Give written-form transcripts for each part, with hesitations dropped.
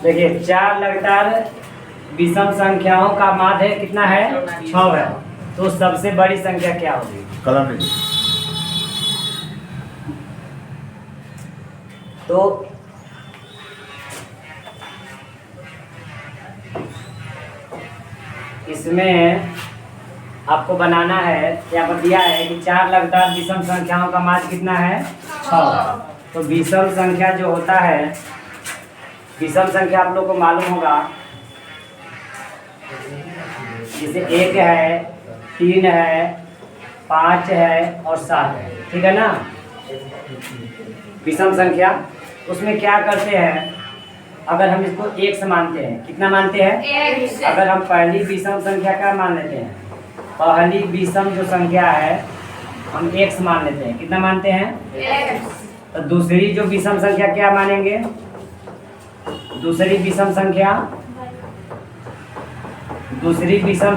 देखिए 4 लगातार विषम संख्याओं का माध्य कितना है? 6 है। तो सबसे बड़ी संख्या क्या होगी? कलम नहीं। तो इसमें आपको बनाना है, यहाँ पर दिया है कि 4 लगातार विषम संख्याओं का माध्य कितना है? 6। तो विषम संख्या जो होता है, विषम संख्या आप लोग को मालूम होगा, जैसे 1 है, 3 है, 5 है और 7 है, ठीक है ना? विषम संख्या उसमें क्या करते हैं, अगर हम इसको 1 से मानते हैं, कितना मानते हैं? अगर हम पहली विषम संख्या का मान लेते हैं, पहली विषम जो संख्या है हम 1 से मान लेते हैं, कितना मानते हैं? तो दूसरी जो विषम संख्या क्या मानेंगे? दूसरी विषम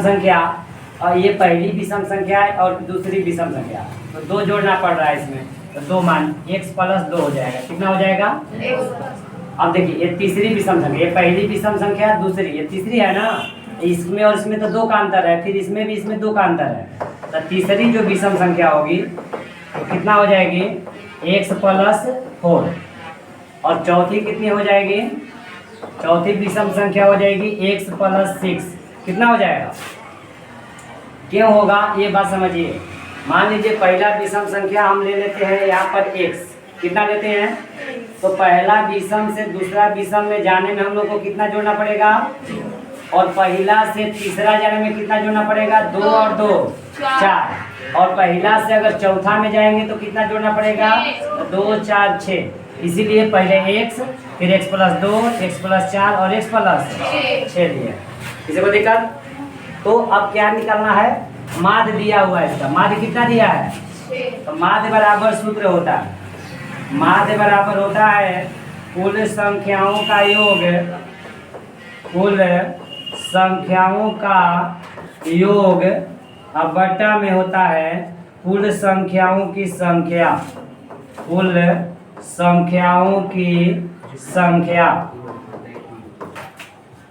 संख्या और ये पहली विषम संख्या है और दूसरी विषम संख्या, तो 2 जोड़ना पड़ रहा है इसमें, तो 2 मान x प्लस 2 हो जाएगा। कितना हो जाएगा? अब देखिए ये तीसरी विषम संख्या, ये पहली विषम संख्या, दूसरी, ये तीसरी है ना, इसमें और इसमें तो 2 का अंतर है, फिर इसमें भी इसमें 2 का अंतर है, तो तीसरी जो विषम संख्या होगी तो कितना हो जाएगी? x plus 4। और चौथी कितनी हो जाएगी? चौथी विषम संख्या हो जाएगी x प्लस 6। कितना हो जाएगा? क्यों होगा ये बात समझिए। मान लीजिए पहला विषम संख्या हम ले लेते हैं यहाँ पर x, कितना लेते हैं? तो पहला विषम से दूसरा विषम में जाने में हम लोग को कितना जोड़ना पड़ेगा? और पहला से तीसरा जाने में कितना जोड़ना पड़ेगा? 2 और 2 4। और पहला से अगर चौथा में जाएंगे तो कितना जोड़ना पड़ेगा? 2 4 6। इसीलिए पहले x, फिर x प्लस 2, x प्लस 4 और x प्लस 6 दिए। किसी को दिक्कत? तो अब क्या निकालना है? माध्य दिया हुआ है, इसका माध्य कितना दिया है? तो माध्य बराबर सूत्र होता है, माध्य बराबर होता है कुल संख्याओं का योग, कुल संख्याओं का योग अब बटा में होता है कुल संख्याओं की संख्या, कुल संख्याओं की संख्या।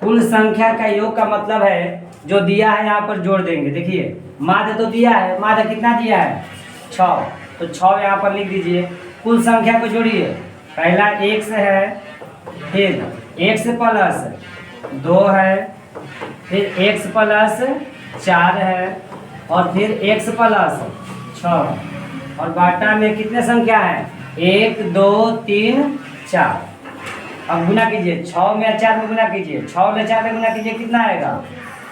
कुल संख्या का योग का मतलब है जो दिया है यहाँ पर जोड़ देंगे। देखिए माध्य तो दिया है, माध्य कितना दिया है? 6, तो 6 यहाँ पर लिख दीजिए। कुल संख्या को जोड़िए, पहला x है, फिर x प्लस 2 है, फिर x प्लस 4 है और फिर x प्लस 6 और बाटा में कितने संख्या है? 1 2 3 4। अब गुना कीजिए, 6 में 4 में गुना कीजिए, 6 में 4 में गुना कीजिए, कितना आएगा?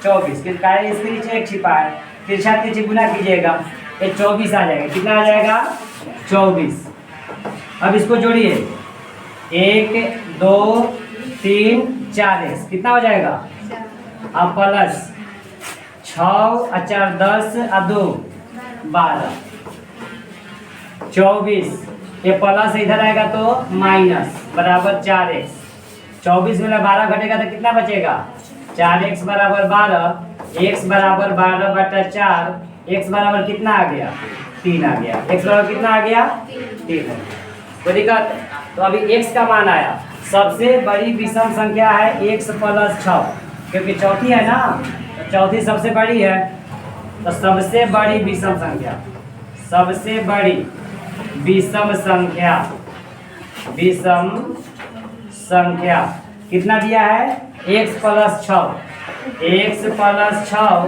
24। फिर का इसके नीचे 1 छिपा है, फिर 7 के नीचे गुना कीजिएगा, ये 24 आ जाएगा। कितना आ जाएगा? 24। अब इसको जोड़िए, 1 2 3 4x, कितना हो जाएगा? अब प्लस 6 और 4 10 और 2 12, 24। ये प्लस इधर आएगा तो माइनस बराबर 4x। 24 में 12 घटेगा तो कितना बचेगा? 4x बराबर 12, x बराबर 12 बटा 4, x बराबर कितना आ गया? 3 आ गया। x बराबर कितना आ गया? 3। कोई दिक्कत? तो अभी x का मान आया। सबसे बड़ी विषम संख्या है x प्लस 6, क्योंकि चौथी है ना, तो चौथी सबसे बड़ी है। तो सबसे बड़ी विषम संख्या, सबसे बड़ी विषम संख्या, विषम संख्या कितना दिया है? x plus 6, x plus 6,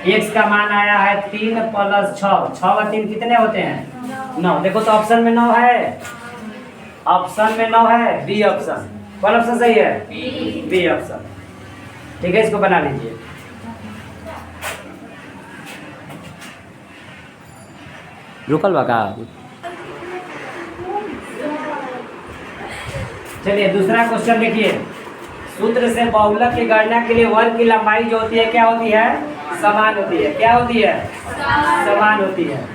x का मान आया है 3 प्लस 6, 6 और 3 कितने होते हैं? 9। देखो तो ऑप्शन में 9 है, ऑप्शन में 9 है, बी ऑप्शन। कौन ऑप्शन सही है? B option. ठीक है, इसको बना लीजिए। रुकल बका। चलिए दूसरा क्वेश्चन देखिए। सूत्र से बहुलक की गणना के लिए वर्ग की लंबाई जो होती है क्या होती है? समान होती है। क्या होती है? समान होती है।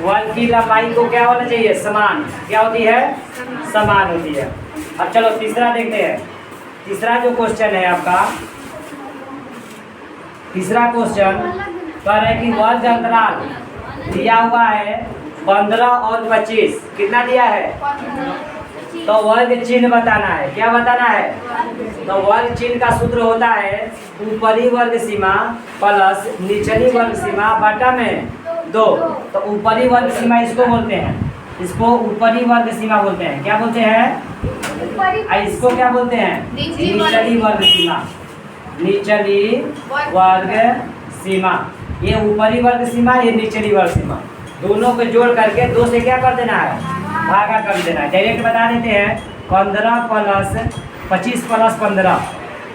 वर्ग की लंबाई को क्या होना चाहिए? समान। क्या होती है? समान होती है। अब चलो तीसरा देखते हैं। तीसरा जो क्वेश्चन है आपका, तीसरा क्वेश्चन कह रहे हैं कि वर्ग अंतराल दिया हुआ है 15 और 25, कितना दिया है? तो वर्ग चिन्ह बताना है। क्या बताना है? तो वर्ग चिन्ह का सूत्र होता है ऊपरी वर्ग सीमा प्लस निचली वर्ग सीमा बटा में 2। तो ऊपरी वर्ग सीमा इसको बोलते हैं, इसको ऊपरी वर्ग सीमा बोलते हैं। क्या बोलते हैं? इसको क्या बोलते हैं? निचली वर्ग सीमा। निचली वर्ग सीमा, ये ऊपरी वर्ग सीमा, ये निचली वर्ग सीमा, दोनों को जोड़ करके 2 से क्या कर देना है? भागा कर देना है। डायरेक्ट बता देते हैं 15 प्लस 25 प्लस 15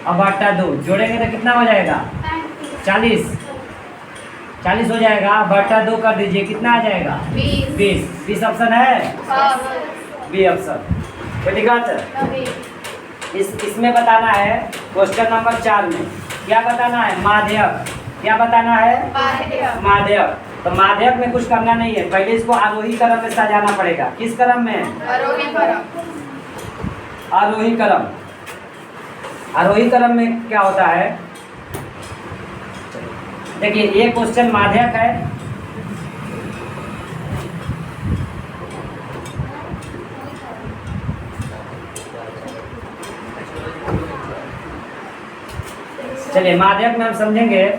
अब बटा 2 जोड़ेंगे तो कितना हो जाएगा? 40 हो जाएगा। बटा 2 कर दीजिए, कितना आ जाएगा? 20 ऑप्शन है, बी ऑप्शन। कोई दिक्कत? इसमें बताना है क्वेश्चन नंबर 4 में क्या बताना है? माध्यक। क्या बताना है? माध्यक। तो माध्यक में कुछ करना नहीं है, पहले इसको आरोही क्रम में सजाना पड़ेगा। किस क्रम में? आरोही क्रम। आरोही क्रम में क्या होता है? देखिए ये क्वेश्चन माध्यक है, चलिए माध्यक में हम समझेंगे।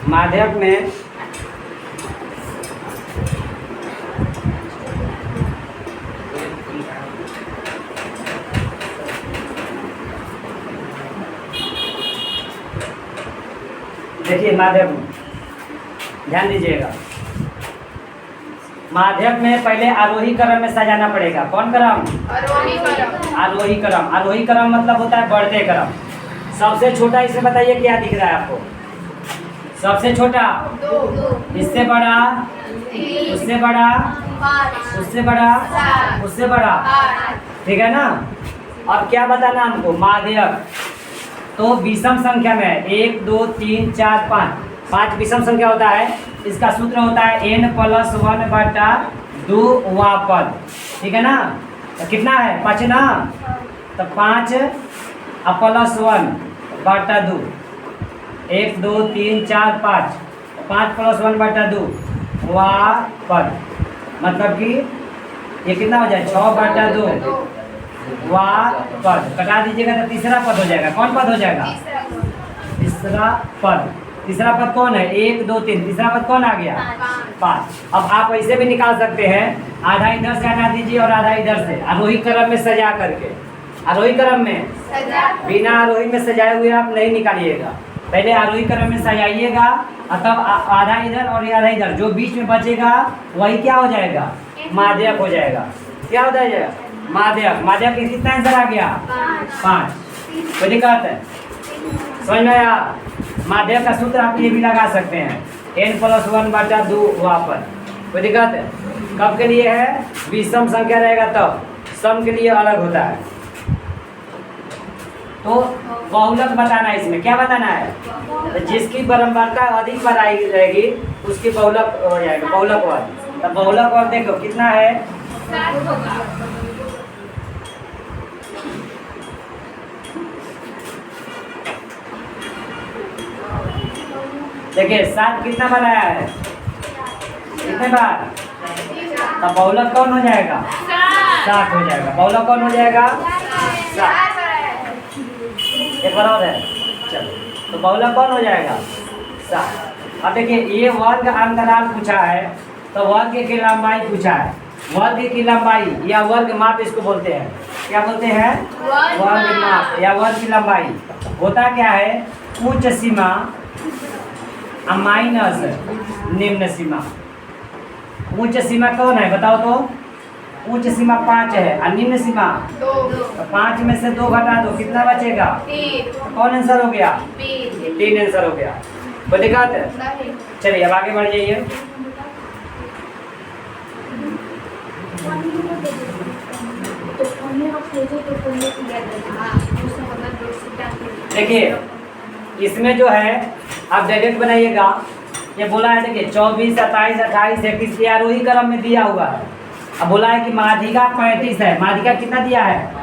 माध्यक में देखिए माध्यक में ध्यान दीजिएगा। माध्यक में पहले आरोही क्रम में सजाना पड़ेगा। कौन क्रम? आरोही क्रम। आरोही क्रम मतलब होता है बढ़ते क्रम। सबसे छोटा इसमें बताइए क्या दिख रहा है आपको? सबसे छोटा, इससे बड़ा, उससे बड़ा, उससे बड़ा, उससे बड़ा, ठीक है ना? अब क्या बताना हमको? माध्यक। तो विषम संख्या में 1 2 3 4 5 विषम संख्या होता है। इसका सूत्र होता है n+1 बटा 2 वां पद, ठीक है ना? तो कितना है? 5 ना? तो 5 प्लस 1 बटा 2, 1 2 3 4 5, 5 प्लस 1 बटा 2 वां पद, मतलब कि ये कितना हो जाए? 6 बटा 2 वां पद। कटा दीजिएगा तो तीसरा पद हो जाएगा। कौन पद हो जाएगा? तीसरा पद। तीसरा पद कौन है? 1 2 3, तीसरा पद कौन आ गया? 5। अब आप ऐसे भी निकाल सकते हैं, आधा इधर से हटा दीजिए और आधा इधर से, आरोही क्रम में सजा करके। आरोही क्रम में बिना आरोही में सजाए हुए आप नहीं निकालिएगा, पहले आरोही क्रम में सजाइएगा और तब आधा इधर और आधा इधर, जो बीच में बचेगा वही क्या हो जाएगा? माध्यक हो जाएगा। क्या हो जाएगा? माध्यक। माध्यक के कितना आंसर आ गया? 5। कोई दिक्कत है? समझ में आया? माध्यक का सूत्र आप ये भी लगा सकते हैं, n+1 बटा 2 वां पद। कोई दिक्कत है? कब के लिए है? विषम संख्या रहेगा तब, सम के लिए अलग होता है। तो बहुलक बताना है। इसमें क्या बताना है? तो जिसकी बारंबारता अधिक बार आई रहेगी उसकी बहुलक हो जाएगा, बहुलक वर्ग। तो बहुलक वर्ग देखो कितना है? देखिए 7 कितना बार आया है? कितने बार? तो बहुलक कौन हो जाएगा? 7 हो जाएगा। बहुलक कौन हो जाएगा? 7। एक बार और है, चलो। तो बहुलक कौन हो जाएगा? 7। अब देखिए ये वर्ग अंतराल पूछा है, तो वर्ग की लंबाई पूछा है। वर्ग की लंबाई या वर्ग माप इसको बोलते हैं। क्या बोलते हैं? वर्ग माप या वर्ग की लंबाई। होता क्या है? उच्च सीमा माइनस निम्न सीमा। उच्च सीमा कौन है बताओ तो? उच्च सीमा 5 है और निम्न सीमा 2। तो 5 में से 2 घटा दो, कितना बचेगा? 3। तो कौन आंसर हो गया? 3 आंसर हो गया। कोई दिक्कत है? चलिए अब आगे बढ़ जाइए। देखिए इसमें जो है आप डायरेक्ट बनाइएगा। ये बोला है देखिए 24 27 28 31 ये आरोही क्रम में दिया हुआ है। अब बोला है कि माध्यिका 35 है। माध्यिका कितना दिया है?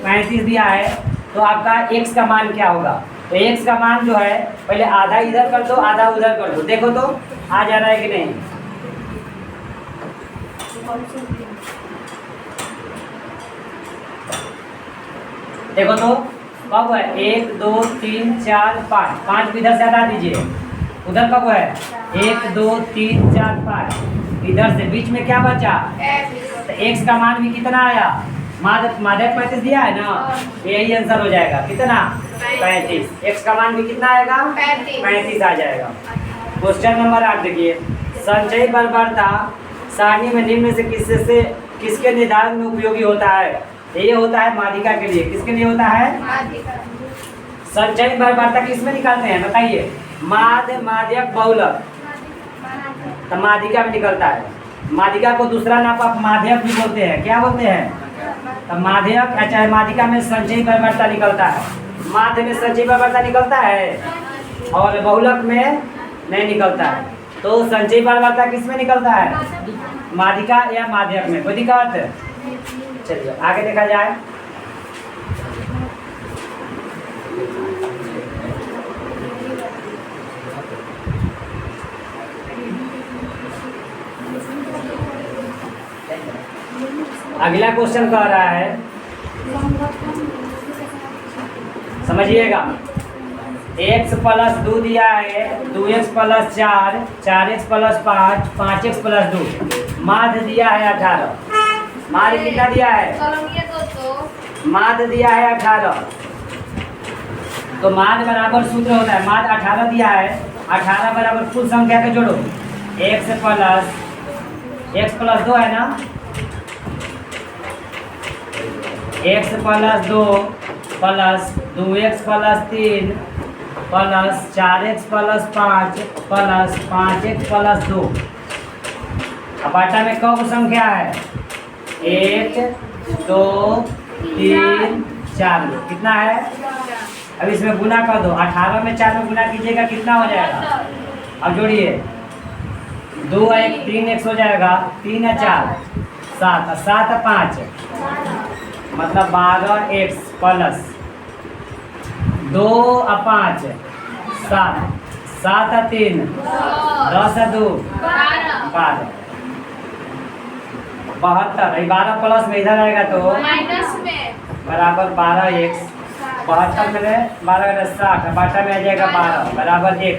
35 दिया है। तो आपका x का मान क्या होगा? तो x का मान जो है पहले आधा इधर कर दो आधा उधर कर दो, देखो तो आ जा रहा है कि नहीं। देखो तो कब है 1 2 3 4 5, 5 इधर से हटा दीजिए, उधर कब है 1 2 3 4 5, इधर से बीच में क्या बचा, तो x का मान भी कितना आया, माध्य 35 दिया है ना, यही आंसर हो जाएगा कितना 35। x का मान भी कितना आएगा 35 आ जाएगा। क्वेश्चन नंबर 8 देखिए, संचयी बर्बरता सारणी में निम्न से किसके निर्धारण में उपयोगी होता है। ये होता है माध्यिका के लिए, किसके लिए होता है, संचयी बर्बरता किस में निकालते हैं बताइए, माध्य माध्यक बहुलक, तो माध्यिका में निकलता है। माध्यिका को दूसरा नाम आप माध्यक भी बोलते हैं, क्या बोलते हैं, तो माध्यक चाहे माध्यिका में संचयी बर्बरता निकलता है, माध्य में संचयी बर्बरता निकलता है और बहुलक में नहीं निकलता है। तो संचयी बर्बरता किस में निकलता है, माध्यिका या माध्यक में, कोई दिक्कत। चलिए आगे देखा जाए। अगला क्वेश्चन कह रहा है, समझिएगा, x प्लस 2 दिया है, 2x plus 4, 4x plus 5, 5x plus 2, माध्य दिया है 18। माध्य कितना दिया है, माध्य दिया है 18। तो माध्य बराबर सूत्र होता है, माध्य 18 दिया है, 18 बराबर कुल संख्या के जोड़ो, x प्लस 2 है ना, x plus 2 plus 2x plus 3 plus 4x plus 5 plus 5x plus 2। अब आटा में कब संख्या है, 1 2 3 4, कितना है, अब इसमें गुना कर दो, 18 में 4 में गुना कीजिएगा कितना हो जाएगा, अब जोड़िए 2 1 3x हो जाएगा, 3 है 4 7, 7 5 मतलब 12x प्लस 2 और 5 7, 7 और 3 10 और 2 12, 72, 12 प्लस में इधर आएगा तो माइनस में बराबर 12x, 72 में 12 60, बाटा में आ जाएगा 12 बराबर x,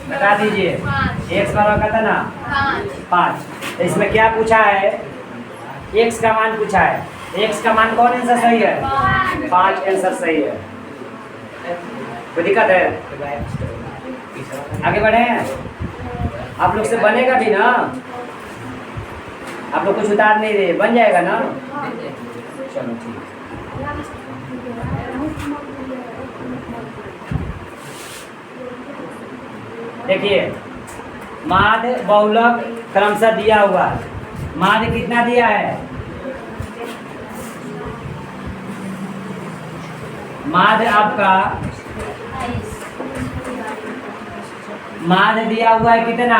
बता दीजिए x बराबर कहता ना 5। तो इसमें क्या पूछा है, x का मान पूछा है, x का मान कौन आंसर सही है, 5 आंसर सही है। कोई दिक्कत है, आगे बढ़े, आप लोग से बनेगा भी ना, आप लोग कुछ उतार नहीं रहे, बन जाएगा ना, चलो ठीक। देखिए माध्य बहुलक क्रमशः दिया हुआ है, माध्य कितना दिया है, माध्य आपका माध्य दिया हुआ है कितना,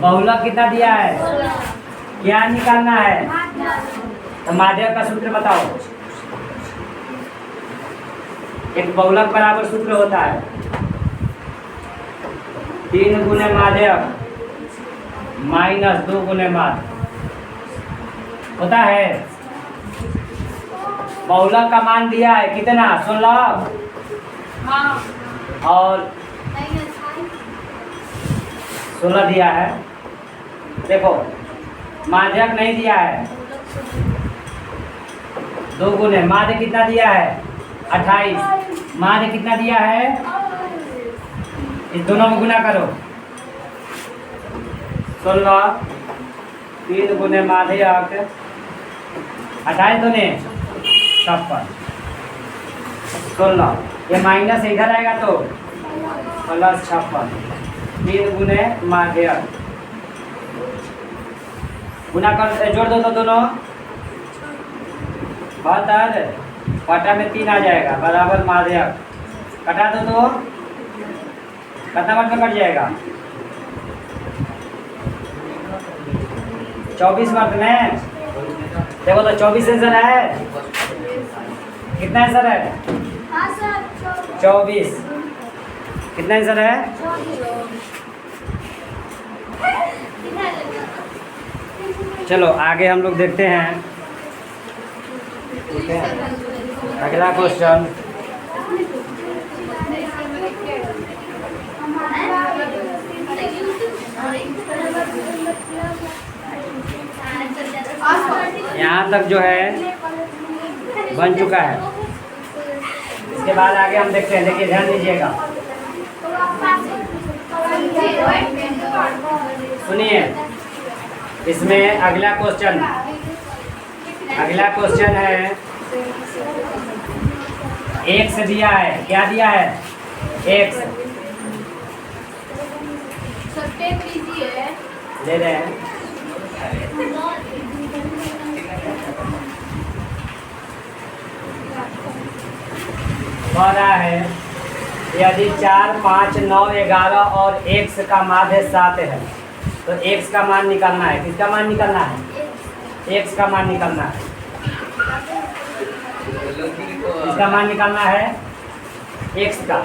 बहुलक कितना दिया है, क्या निकालना है, तो माध्य का सूत्र बताओ। एक बहुलक बराबर सूत्र होता है 3 गुने माध्यक माइनस 2 गुने माध्य होता है। बहुलक का मान दिया है कितना 16 और 16 दिया है। देखो माध्यक नहीं दिया है, 2 गुने माध्य कितना दिया है 28, माध्य कितना दिया है, इस दोनों में गुना करो 16, 3 गुने माध्यक 28 दूने 56, 16, ये माइनस इधर आएगा तो प्लस 56, 3 गुने माध्यक गुना कर जोड़ दो तो दोनों 72, बटा में 3 आ जाएगा बराबर माध्यक, कटा दो तो कितना बार में कट जाएगा 24 मार्क में। देखो तो 24 आंसर है, कितना आंसर है, 24। कितना आंसर है? चलो आगे हम लोग देखते हैं। ठीक है, अगला क्वेश्चन। यहाँ तक जो है बन चुका है। इसके बाद आगे हम देखते हैं। देखिए ध्यान दीजिएगा, सुनिए। इसमें अगला क्वेश्चन है, एक्स दिया है। क्या दिया है? एक्स ले रहे हैं। कह रहा है यदि 4, 5, 9, 11 और x का माध्य 7 है तो x का मान निकालना है। किसका मान निकालना है? x का मान निकालना है। किसका मान निकालना है? x का।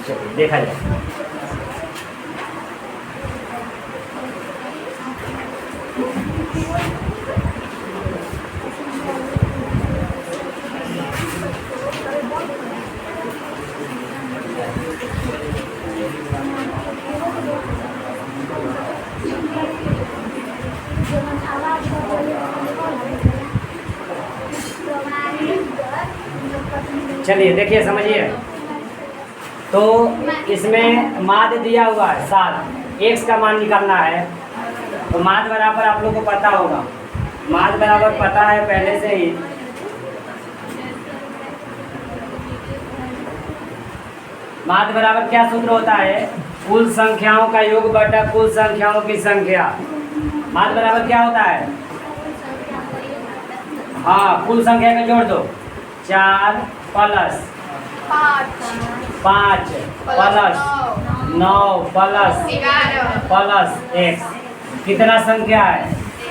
चलिए देखा जाए। चलिए देखिए, समझिए। तो इसमें माध्य दिया हुआ है 7, x का मान निकालना है। तो माध्य बराबर आप लोग को पता होगा, माध्य बराबर पता है पहले से ही। माध्य बराबर क्या सूत्र होता है? कुल संख्याओं का योग बटा कुल संख्याओं की संख्या। माध्य बराबर क्या होता है? हाँ, कुल संख्या का जोड़ दो। 4 प्लस 5 प्लस 9 प्लस x। कितना संख्या है?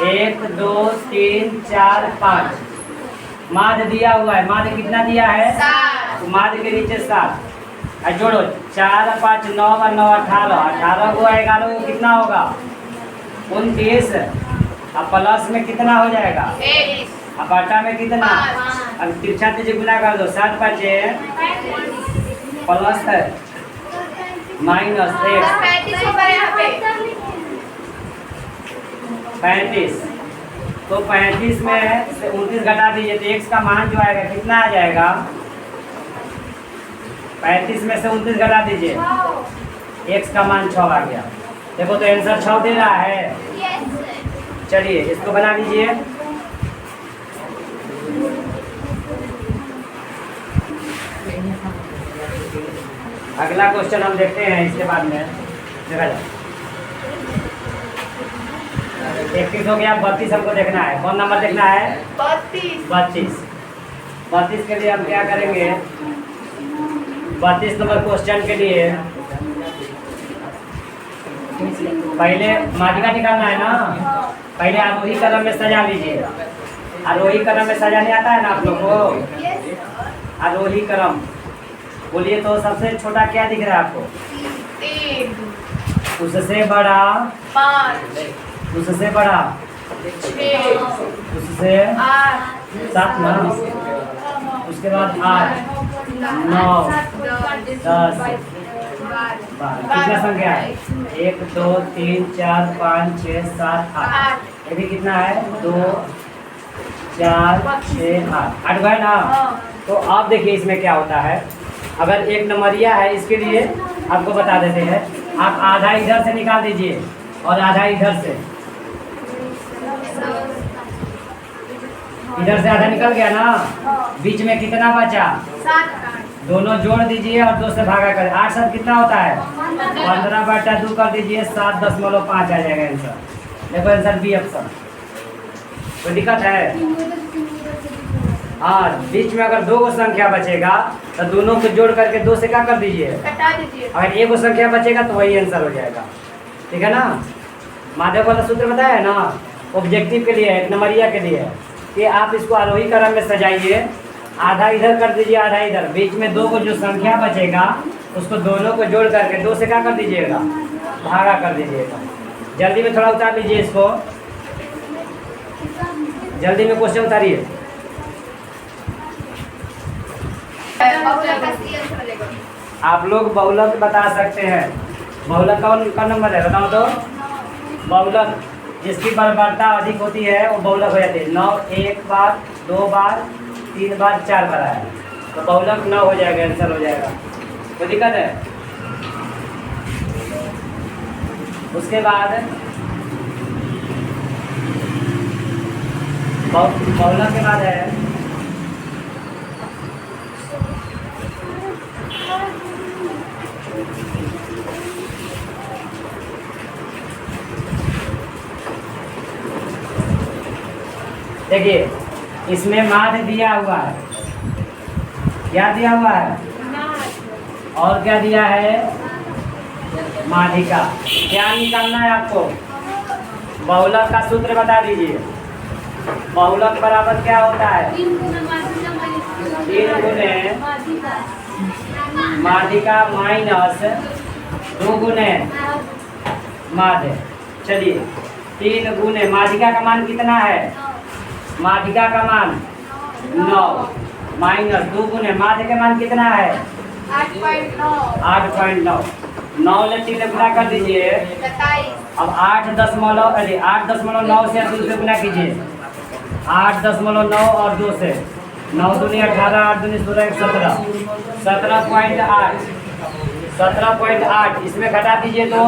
1, 2, 3, 4, 5। माध्य दिया हुआ है। माध्य कितना दिया है? 7। माध्य के नीचे 7 और जोड़ो। 4, 5, 9 और 9 18। 18 को 11 को कितना होगा? 29। अब प्लस में कितना हो जाएगा? 1। अब बटा में कितना? अब तिरछा तिरछे गुना कर दो। 7 5 प्लस है माइनस 1 35। तो 35 में से 29 घटा दीजिए तो x का मान जो आएगा कितना आ जाएगा? 35 में से 29 घटा दीजिए, x का मान 6 आ गया। देखो तो आंसर 6 दे रहा है। चलिए इसको बना लीजिए। अगला क्वेश्चन हम देखते हैं। इसके बाद में देखा जाए। 31 हो गया। 32 हमको देखना है। कौन नंबर देखना है? 32। 32 के लिए हम क्या करेंगे? 32 नंबर क्वेश्चन के लिए पहले माध्यिका निकालना है ना। पहले आरोही क्रम में सजा लीजिए। आरोही क्रम में सजाने आता है ना आप लोग को? आरोही क्रम बोलिए तो सबसे छोटा क्या दिख रहा है आपको? 3। उससे बड़ा 5। उससे बड़ा 6। उससे 7 ना। उसके बाद 8, 9, 10, 12। कितना संख्या है? 1, 2, 3, 4, 5, 6, 7, 8। ये भी कितना है? 2, 4, 6, 8। 8 गए ना। तो आप देखिए इसमें क्या होता है। अगर एक नंबरिया है, इसके लिए आपको बता देते हैं। आप आधा इधर से निकाल दीजिए और आधा इधर से। इधर से आधा निकल गया ना। बीच में कितना बचा? 7। दोनों जोड़ दीजिए और 2 से भागा कर। 8 7 कितना होता है? 15/2 कर दीजिए। 7.5 आ जाएगा आंसर। देखो आंसर बी ऑप्शन। कोई दिक्कत है? हाँ, बीच में अगर 2 संख्या बचेगा तो दोनों को जोड़ करके 2 से क्या कर दीजिए, घटा दीजिए। अगर 1 संख्या बचेगा तो वही आंसर हो जाएगा। ठीक है ना। माध्यक वाला सूत्र बताया है ना, ऑब्जेक्टिव के लिए, 1 नंबरिया के लिए, कि आप इसको आरोही क्रम में सजाइए, आधा इधर कर दीजिए आधा इधर, बीच में 2 को जो संख्या बचेगा उसको दोनों को जोड़ करके 2 से क्या कर दीजिएगा, भागा कर दीजिएगा। जल्दी में थोड़ा उतार लीजिए इसको, जल्दी में क्वेश्चन उतारिए। आप लोग बहुलक बता सकते हैं, बहुलक कौन का नंबर है बताओ तो। बहुलक जिसकी बर्बरता अधिक होती है वो बहुलक हो जाती है। 9 1 बार, 2 बार, 3 बार, 4 बार आया तो बहुलक 9 हो जाएगा, आंसर हो जाएगा। कोई दिक्कत है? उसके बाद बहुलक के बाद है देखिए, इसमें माध्य दिया हुआ है, क्या दिया हुआ है, और क्या दिया है, माध्यिका। क्या निकालना है आपको, बहुलक का सूत्र बता दीजिए। बहुलक बराबर क्या होता है, 3 गुने माध्यिका माइनस 2 गुने माध्य। चलिए, 3 गुने माध्यिका का मान कितना है, माध्यिका का मान 9 माइनस 2 गुने माध्य का मान कितना है, 8.9। 9 ने 3 गुना कर दीजिए, अब 8.9 से 2 से गुना कीजिए, 8.9 और 2 से, 9 दूनी 18, 8 दूनी 16, 17, 17.8 इसमें घटा दीजिए तो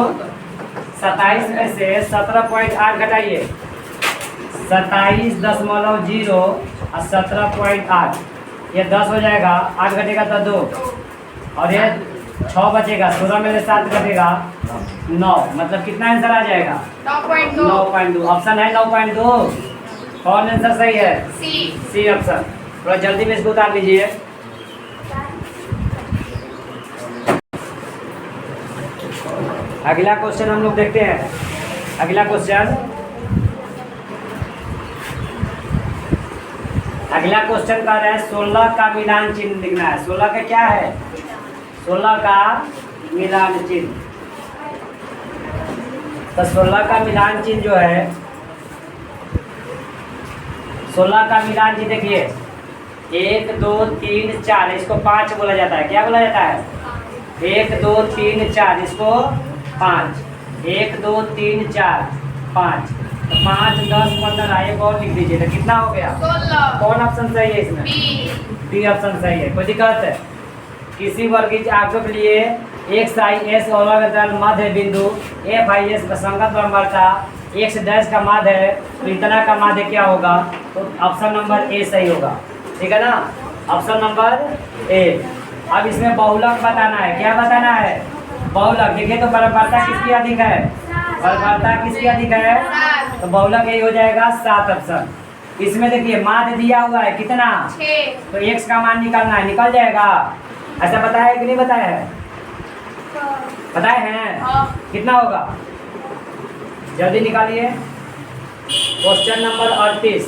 27 में से 17.8 घटाइए, 27.0 और 17.8, ये 10 हो जाएगा, 8 घटेगा तो 2 और ये 6 बचेगा, 16 में से 7 घटेगा 9, मतलब कितना आंसर आ जाएगा, 9.2। ऑप्शन है 9.2। कौन आंसर सही है, सी ऑप्शन। थोड़ा जल्दी में इसको उतार लीजिए। अगला क्वेश्चन हम लोग देखते हैं। अगला क्वेश्चन कर रहे हैं 16 का मिलान चिन्ह लिखना है। 16 का क्या है, 16 का मिलान चिन्ह। तो 16 का मिलान चिन्ह जो है, 16 का मिलान चिन्ह देखिए, 1 2 3 4, इसको 5 बोला जाता है। क्या बोला जाता है, 1 2 3 4, इसको 5, 1 2 3 4 5, तो 5 10 15 एक और लिख दीजिए, तो कितना हो गया, 16। कौन ऑप्शन सही है इसमें, बी ऑप्शन सही है। कोई दिक्कत है, किसी वर्गीय आंकों के लिए एक्स आई एस और मध्य बिंदु एफ आई एस संगत बर्बरता एक्स डैश का माध्य है, तो इतना का माध्य क्या होगा, तो ऑप्शन नंबर ए सही होगा। ठीक है ना, ऑप्शन नंबर ए। अब इसमें बहुलक बताना है। क्या बताना है, बहुलक। देखिए तो बर्बरता किसकी अधिक है, बर्बरता किसकी अधिक है, तो बहुलक यही हो जाएगा 7 ऑप्शन। इसमें देखिए माध्य दिया हुआ है कितना, 6, तो एक्स का मान निकालना है, निकल जाएगा। ऐसा बताया है कि नहीं बताया है, बताए हैं, कितना होगा, जल्दी निकालिए। Question number 38।